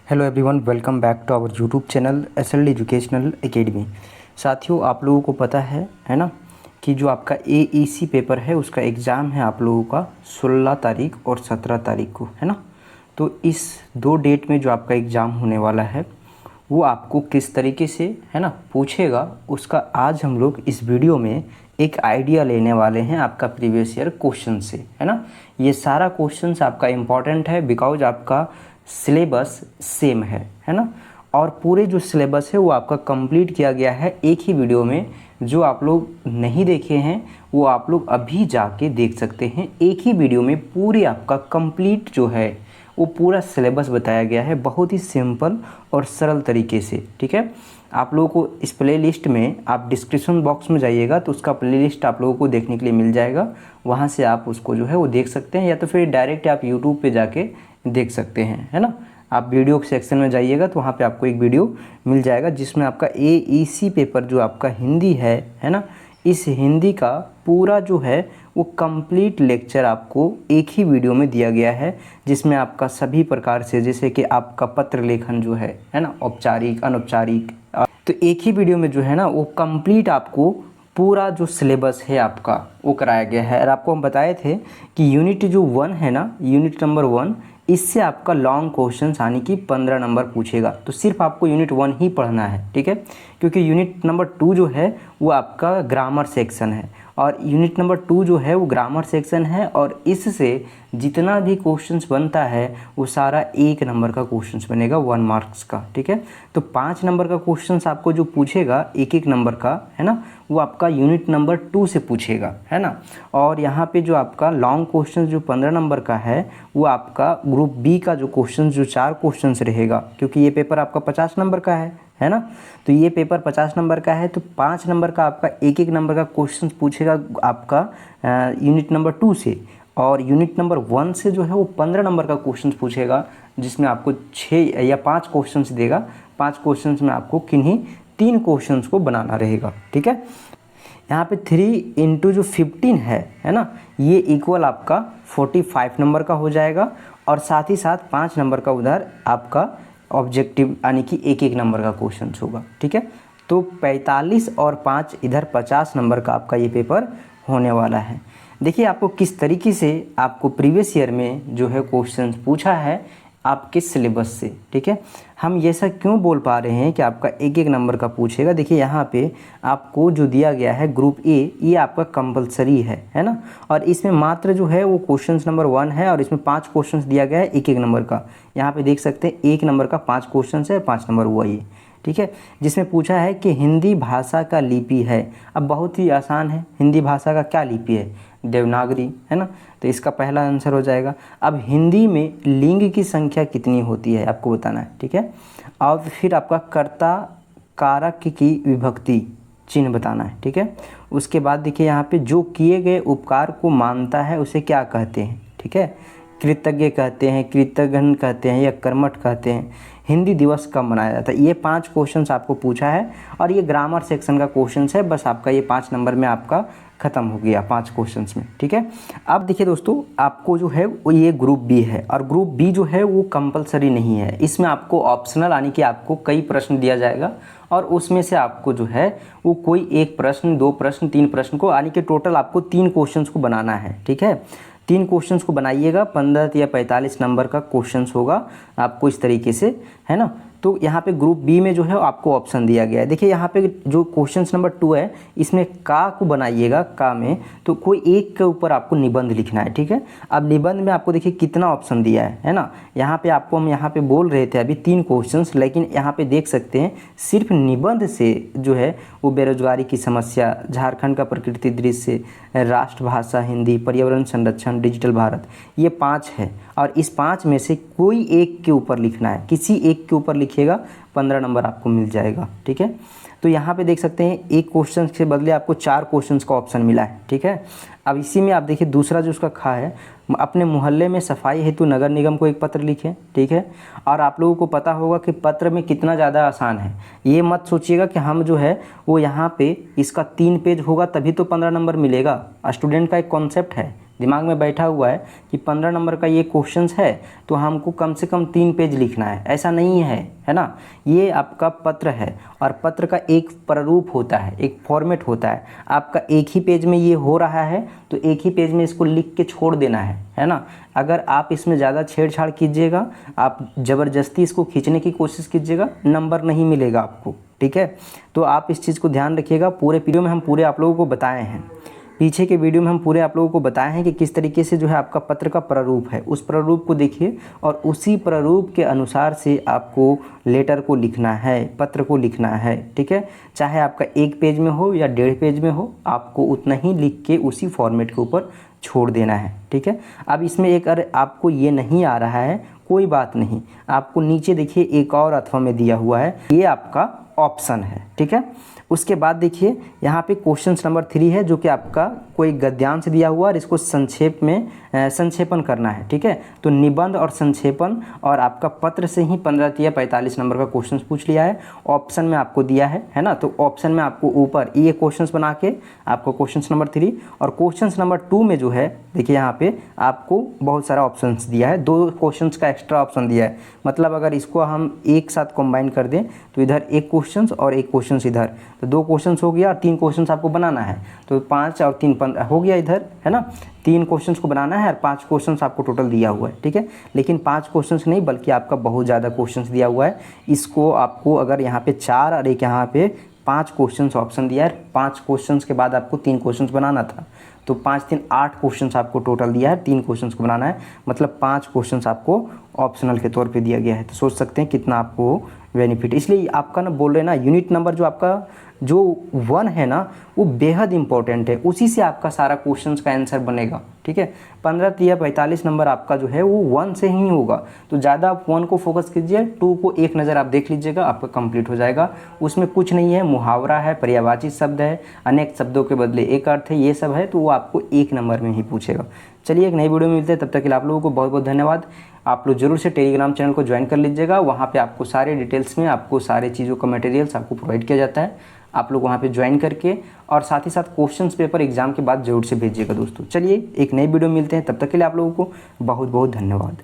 Hello everyone, welcome back to our YouTube channel SLD educational academy. साथियों, आप लोगों को पता है ना कि जो आपका एईसी पेपर है उसका एग्ज़ाम है आप लोगों का 16 तारीख और 17 तारीख को, है ना। तो इस 2 डेट में जो आपका एग्ज़ाम होने वाला है वो आपको किस तरीके से, है ना, पूछेगा, उसका आज हम लोग इस वीडियो में एक आइडिया लेने वाले हैं आपका प्रीवियस ईयर क्वेश्चन से, है ना। ये सारा क्वेश्चंस आपका इम्पॉर्टेंट है बिकॉज आपका सिलेबस सेम है ना। और पूरे जो सिलेबस है वो आपका कंप्लीट किया गया है एक ही वीडियो में। जो आप लोग नहीं देखे हैं वो आप लोग अभी जाके देख सकते हैं। एक ही वीडियो में पूरी आपका कंप्लीट जो है वो पूरा सिलेबस बताया गया है बहुत ही सिंपल और सरल तरीके से, ठीक है। आप लोगों को इस प्लेलिस्ट में, आप डिस्क्रिप्शन बॉक्स में जाइएगा तो उसका प्लेलिस्ट आप लोगों को देखने के लिए मिल जाएगा। वहाँ से आप उसको जो है वो देख सकते हैं, या तो फिर डायरेक्ट आप यूट्यूब पे जाके देख सकते हैं, है ना। आप वीडियो सेक्शन में जाइएगा तो वहाँ पे आपको एक वीडियो मिल जाएगा जिसमें आपका एईसी पेपर जो आपका हिंदी है ना, इस हिंदी का पूरा जो है वो कंप्लीट लेक्चर आपको एक ही वीडियो में दिया गया है, जिसमें आपका सभी प्रकार से, जैसे कि आपका पत्र लेखन जो है ना, औपचारिक अनौपचारिक, तो एक ही वीडियो में जो है ना वो कंप्लीट आपको पूरा जो सिलेबस है आपका वो कराया गया है। और आपको हम बताए थे कि यूनिट जो 1 है ना, यूनिट नंबर 1, इससे आपका लॉन्ग क्वेश्चन आने की 15 नंबर पूछेगा। तो सिर्फ आपको यूनिट 1 ही पढ़ना है, ठीक है, क्योंकि यूनिट नंबर 2 जो है वो आपका ग्रामर सेक्शन है, और यूनिट नंबर 2 जो है वो ग्रामर सेक्शन है, और इससे जितना भी क्वेश्चंस बनता है वो सारा 1 नंबर का क्वेश्चंस बनेगा 1 मार्क्स का, ठीक है। तो 5 नंबर का क्वेश्चंस आपको जो पूछेगा 1-1 नंबर का, है ना, वो आपका यूनिट नंबर 2 से पूछेगा, है ना। और यहाँ पे जो आपका लॉन्ग क्वेश्चन जो 15 नंबर का है वो आपका ग्रुप बी का जो क्वेश्चन जो 4 क्वेश्चन रहेगा, क्योंकि ये पेपर आपका 50 नंबर का है ना। तो ये पेपर 50 नंबर का है, तो 5 नंबर का आपका 1-1 नंबर का क्वेश्चन पूछेगा आपका यूनिट नंबर 2 से, और यूनिट नंबर 1 से जो है वो 15 नंबर का क्वेश्चन पूछेगा, जिसमें आपको 6 या 5 क्वेश्चन देगा। 5 क्वेश्चन में आपको किन्हीं 3 क्वेश्चन को बनाना रहेगा, ठीक है। यहाँ पे 3 इंटू जो 15 है ना, ये इक्वल आपका 45 नंबर का हो जाएगा, और साथ ही साथ 5 नंबर का उधर आपका ऑब्जेक्टिव यानी कि 1-1 नंबर का क्वेश्चन होगा, ठीक है। तो 45 और 5 इधर 50 नंबर का आपका ये पेपर होने वाला है। देखिए आपको किस तरीके से आपको प्रीवियस ईयर में जो है क्वेश्चन पूछा है आपके सिलेबस से, ठीक है। हम ये सब क्यों बोल पा रहे हैं कि आपका 1-1 नंबर का पूछेगा। देखिए यहाँ पे आपको जो दिया गया है ग्रुप ए, ये आपका कंपलसरी है ना, और इसमें मात्र जो है वो क्वेश्चन नंबर 1 है, और इसमें 5 क्वेश्चन दिया गया है 1-1 नंबर का। यहाँ पे देख सकते हैं 1 नंबर का 5 क्वेश्चन है, 5 नंबर हुआ ये, ठीक है। जिसमें पूछा है कि हिंदी भाषा का लिपि है। अब बहुत ही आसान है, हिंदी भाषा का क्या लिपि है? देवनागरी, है ना। तो इसका पहला आंसर हो जाएगा। अब हिंदी में लिंग की संख्या कितनी होती है आपको बताना है, ठीक है। और फिर आपका कर्ता कारक की विभक्ति चिन्ह बताना है, ठीक है। उसके बाद देखिए यहाँ पे जो किए गए उपकार को मानता है उसे क्या कहते हैं, ठीक है। कृतज्ञ कहते हैं, कृतघ्न कहते हैं, या कर्मठ कहते हैं। हिंदी दिवस कब मनाया जाता है? ये 5 क्वेश्चंस आपको पूछा है, और ये ग्रामर सेक्शन का क्वेश्चंस है। बस आपका ये 5 नंबर में आपका ख़त्म हो गया 5 क्वेश्चंस में, ठीक है। अब देखिए दोस्तों, आपको जो है वो ये ग्रुप बी है, और ग्रुप बी जो है वो कंपलसरी नहीं है। इसमें आपको ऑप्शनल यानी कि आपको कई प्रश्न दिया जाएगा, और उसमें से आपको जो है वो कोई 1 प्रश्न, 2 प्रश्न, 3 प्रश्न को, यानी कि टोटल आपको 3 क्वेश्चंस को बनाना है, ठीक है। 3 क्वेश्चंस को बनाइएगा, 15 या 45 नंबर का क्वेश्चंस होगा आपको इस तरीके से, है ना। तो यहाँ पे ग्रुप बी में जो है आपको ऑप्शन दिया गया है। देखिए यहाँ पे जो क्वेश्चन नंबर 2 है, इसमें का को बनाइएगा, का में तो कोई एक के ऊपर आपको निबंध लिखना है, ठीक है। अब निबंध में आपको देखिए कितना ऑप्शन दिया है ना। यहाँ पे आपको हम यहाँ पे बोल रहे थे अभी 3 क्वेश्चंस, लेकिन यहाँ पे देख सकते हैं सिर्फ निबंध से जो है वो बेरोजगारी की समस्या, झारखंड का प्रकृति दृश्य, राष्ट्रभाषा हिंदी, पर्यावरण संरक्षण, डिजिटल भारत, ये 5 है, और इस 5 में से कोई एक के ऊपर लिखना है। किसी एक के ऊपर लिखिएगा, 15 नंबर आपको मिल जाएगा, ठीक है। तो यहाँ पे देख सकते हैं एक क्वेश्चन के बदले आपको 4 क्वेश्चन का ऑप्शन मिला है, ठीक है। अब इसी में आप देखिए दूसरा जो उसका खा है, अपने मोहल्ले में सफाई हेतु नगर निगम को एक पत्र लिखें, ठीक है। और आप लोगों को पता होगा कि पत्र में कितना ज़्यादा आसान है। ये मत सोचिएगा कि हम जो है वो यहाँ पे इसका 3 पेज होगा तभी तो 15 नंबर मिलेगा। स्टूडेंट का एक कॉन्सेप्ट है, दिमाग में बैठा हुआ है कि 15 नंबर का ये क्वेश्चंस है तो हमको कम से कम 3 पेज लिखना है, ऐसा नहीं है ना। ये आपका पत्र है और पत्र का एक प्रारूप होता है, एक फॉर्मेट होता है। आपका एक ही पेज में ये हो रहा है तो एक ही पेज में इसको लिख के छोड़ देना है ना। अगर आप इसमें ज़्यादा छेड़छाड़ कीजिएगा, आप ज़बरदस्ती इसको खींचने की कोशिश कीजिएगा, नंबर नहीं मिलेगा आपको, ठीक है। तो आप इस चीज़ को ध्यान रखिएगा। पूरे वीडियो में हम पूरे आप लोगों को बताए हैं, पीछे के वीडियो में हम पूरे आप लोगों को बताए हैं कि किस तरीके से जो है आपका पत्र का प्रारूप है। उस प्रारूप को देखिए और उसी प्रारूप के अनुसार से आपको लेटर को लिखना है, पत्र को लिखना है, ठीक है। चाहे आपका 1 पेज में हो या 1.5 पेज में हो, आपको उतना ही लिख के उसी फॉर्मेट के ऊपर छोड़ देना है, ठीक है। अब इसमें एक अगर आपको ये नहीं आ रहा है, कोई बात नहीं, आपको नीचे देखिए एक और अथवा में दिया हुआ है, ये आपका ऑप्शन है, ठीक है। उसके बाद देखिए यहाँ पे क्वेश्चन नंबर 3 है जो कि आपका कोई गद्यांश दिया हुआ और इसको संक्षेप में संक्षेपण करना है, ठीक है। तो निबंध और संक्षेपण और आपका पत्र से ही 15 या 45 नंबर का क्वेश्चन पूछ लिया है। ऑप्शन में आपको दिया है ना। तो ऑप्शन में आपको ऊपर ये क्वेश्चन बना के आपको क्वेश्चन नंबर 3 और क्वेश्चन नंबर 2 में जो है देखिए यहाँ पे आपको बहुत सारा ऑप्शन दिया है, 2 क्वेश्चन का एक्स्ट्रा ऑप्शन दिया है। मतलब अगर इसको हम एक साथ कंबाइन कर दें तो इधर एक क्वेश्चन और एक क्वेश्चन इधर, तो 2 क्वेश्चन हो गया और 3 क्वेश्चन आपको बनाना है। तो 5 और 3 15 हो गया इधर, है ना। 3 क्वेश्चंस को बनाना है और 5 क्वेश्चंस आपको टोटल दिया हुआ है, ठीक है। लेकिन 5 क्वेश्चंस नहीं बल्कि आपका बहुत ज़्यादा क्वेश्चंस दिया हुआ है। इसको आपको अगर यहाँ पे 4 और एक यहाँ पे 5 क्वेश्चंस ऑप्शन दिया है, 5 क्वेश्चंस के बाद आपको 3 क्वेश्चंस बनाना था, तो 5 3 8 क्वेश्चंस आपको टोटल दिया है, 3 क्वेश्चंस को बनाना है, मतलब 5 क्वेश्चंस आपको ऑप्शनल के तौर पे दिया गया है। तो सोच सकते हैं कितना आपको बेनिफिट। इसलिए आपका ना बोल रहे हैं ना, यूनिट नंबर जो आपका जो 1 है ना वो बेहद इंपॉर्टेंट है, उसी से आपका सारा क्वेश्चंस का आंसर बनेगा, ठीक है। 15 या 45 नंबर आपका जो है वो 1 से ही होगा। तो ज़्यादा आप 1 को फोकस कीजिए, 2 को एक नज़र आप देख लीजिएगा, आपका कंप्लीट हो जाएगा। उसमें कुछ नहीं है, मुहावरा है, पर्यायवाची शब्द है, अनेक शब्दों के बदले एक अर्थ है, ये सब है, तो वो आपको 1 नंबर में ही पूछेगा। चलिए एक नई वीडियो में मिलते हैं, तब तक के लिए आप लोगों को बहुत बहुत धन्यवाद। आप लोग जरूर से टेलीग्राम चैनल को ज्वाइन कर लीजिएगा, वहाँ पे आपको सारे डिटेल्स में आपको सारे चीज़ों का मटेरियल्स आपको प्रोवाइड किया जाता है। आप लोग वहाँ पे ज्वाइन करके और साथ ही साथ क्वेश्चंस पेपर एग्जाम के बाद जरूर से भेजिएगा दोस्तों। चलिए एक नई वीडियो में मिलते हैं, तब तक के लिए आप लोगों को बहुत बहुत धन्यवाद।